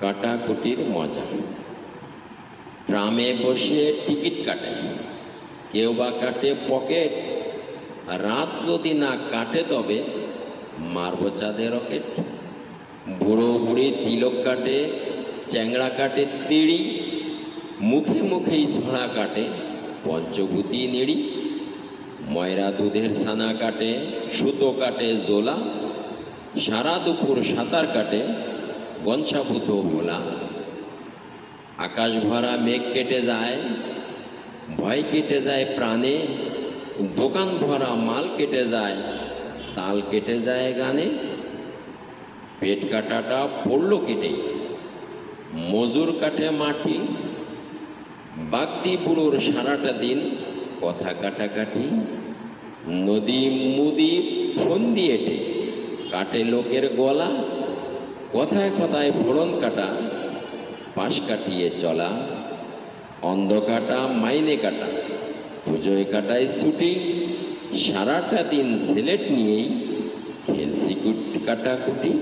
কাটাকুটির মজা। ট্রামে বসে টিকিট কাটে, কেউ বা কাটে পকেট। রাত যদি না কাটে তবে মারব চাঁদে রকেট। বুড়ো বুড়ি তিলক কাটে, চ্যাংড়া কাটে তিড়ি। মুখে মুখেই ছড়া কাটে পঞ্চভূতি নিড়ি। ময়রা দুধের ছানা কাটে, সুতো কাটে জোলা। সারা দুপুর সাঁতার কাটে গঞ্চাভূত ভোলা। আকাশ ভরা মেঘ কেটে যায়, ভয় কেটে যায় প্রাণে। দোকান ভরা মাল কেটে যায়, তাল কেটে যায় গানে। পেট কাটাটা পড়ল কেটে, মজুর কাটে মাটি। বাগদি বুড়োর সারাটা দিন কথা কাটাকাটি। নদী মুদি ফোন দিয়েটে কাটে লোকের গলা। কথায় কথায় ফোড়ন কাটা, পাশ কাটিয়ে চলা। অন্ধ কাটা মাইনে কাটা, পুজোয় কাটায় ছুটি। সারাটা দিন সিলেট নিয়েই খেলছি কাটাকুটি।